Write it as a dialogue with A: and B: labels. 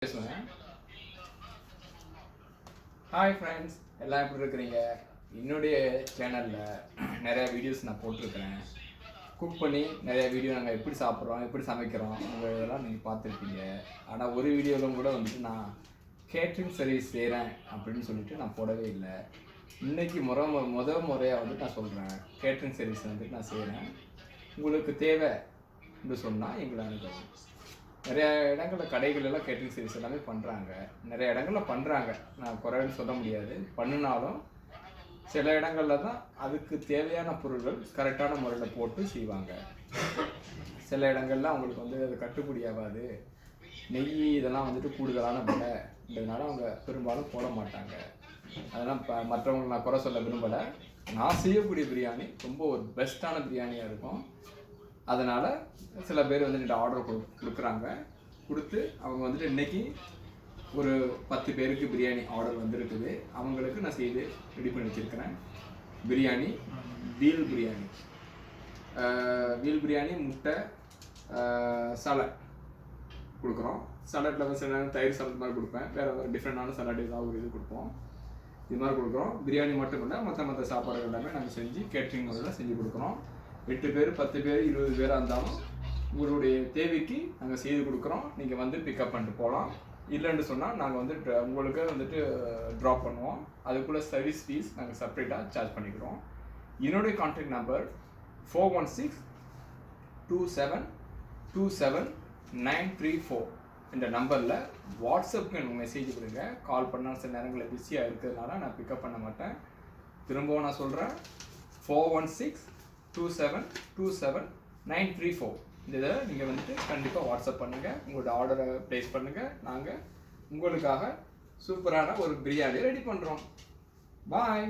A: பேசுவேன். Hi friends, எல்லாம் எப்படி இருக்கிறீங்க? என்னுடைய சேனலில் நிறையா வீடியோஸ் நான் போட்டிருக்கிறேன். குக் பண்ணி நிறையா வீடியோ நாங்கள் எப்படி சாப்பிட்றோம், எப்படி சமைக்கிறோம், உங்கள் இதெல்லாம் நீங்கள் பார்த்துருப்பீங்க. ஆனால் ஒரு வீடியோவிலும் கூட வந்துட்டு நான் கேட்ரிங் சர்வீஸ் செய்கிறேன் அப்படின்னு சொல்லிட்டு நான் போடவே இல்லை. இன்றைக்கி முதல் முறையாக வந்துட்டு நான் சொல்கிறேன், கேட்ரிங் சர்வீஸ் வந்துட்டு நான் செய்கிறேன். உங்களுக்கு தேவை என்று சொன்னால் எங்களை அனுப்புங்க. நிறையா இடங்களில் கடைகள் எல்லாம் கேட்ரிங் சர்வீஸ் எல்லாமே பண்ணுறாங்க. நிறைய இடங்களில் பண்ணுறாங்க, நான் குறைன்னு சொல்ல முடியாது. பண்ணினாலும் சில இடங்களில் தான் அதுக்கு தேவையான பொருட்கள் கரெக்டான முறையில் போட்டு செய்வாங்க. சில இடங்கள்ல அவங்களுக்கு வந்து அது கட்டுப்படி ஆகாது, நெய் இதெல்லாம் வந்துட்டு கூடுதலான விலை, இதனால அவங்க பெரும்பாலும் போட மாட்டாங்க. அதெல்லாம் மற்றவங்களை நான் குறை சொல்ல விரும்பலை. நான் செய்யக்கூடிய பிரியாணி ரொம்ப ஒரு பெஸ்ட்டான பிரியாணியாக இருக்கும். அதனால் சில பேர் வந்து இந்த ஆர்டர் கொடுக்குறாங்க. கொடுத்து அவங்க வந்துட்டு இன்றைக்கி ஒரு 10 பேருக்கு பிரியாணி ஆர்டர் வந்துருக்குது. அவங்களுக்கு நான் செய்து ரெடி பண்ணி வச்சுருக்கிறேன். பிரியாணி வீல் பிரியாணி, முட்டை, சலாட் கொடுக்குறோம். சலாட்டில் வந்து சில நேரம் தயிர் சலாட் மாதிரி கொடுப்பேன். வேறு டிஃப்ரெண்டான சலாட் ஏதாவது ஒரு இது கொடுப்போம். இது மாதிரி கொடுக்குறோம். பிரியாணி மட்டும் இல்லை, மற்ற சாப்பாடுகள் எல்லாமே நாங்கள் செஞ்சு கேட்ரிங் முறையில் செஞ்சு கொடுக்குறோம். 8 பேர் 10 பேர் 20 பேராக இருந்தாலும் உங்களுடைய தேவைக்கு நாங்கள் செய்து கொடுக்குறோம். நீங்கள் வந்து பிக்கப் பண்ணிட்டு போகலாம். இல்லைன்னு சொன்னால் நாங்கள் வந்து உங்களுக்கு வந்துட்டு ட்ராப் பண்ணுவோம். அதுக்குள்ளே சர்வீஸ் ஃபீஸ் நாங்கள் செப்பரேட்டாக சார்ஜ் பண்ணிக்கிறோம். என்னுடைய கான்டாக்ட் நம்பர் 416-2727-934. இந்த நம்பரில் வாட்ஸ்அப்புக்கு எனக்கு மெசேஜ் கொடுங்க. கால் பண்ணால் சில நேரங்களில் பிஸியாக இருக்கிறதுனால நான் பிக்கப் பண்ண மாட்டேன். திரும்பவும் நான் சொல்கிறேன், 416-2727-934. இந்த இதை நீங்கள் வந்துட்டு கண்டிப்பாக வாட்ஸ்அப் பண்ணுங்கள். உங்களோட ஆர்டரை ப்ளேஸ் பண்ணுங்கள். நாங்கள் உங்களுக்காக சூப்பரான ஒரு பிரியாணி ரெடி பண்ணுறோம். பாய்.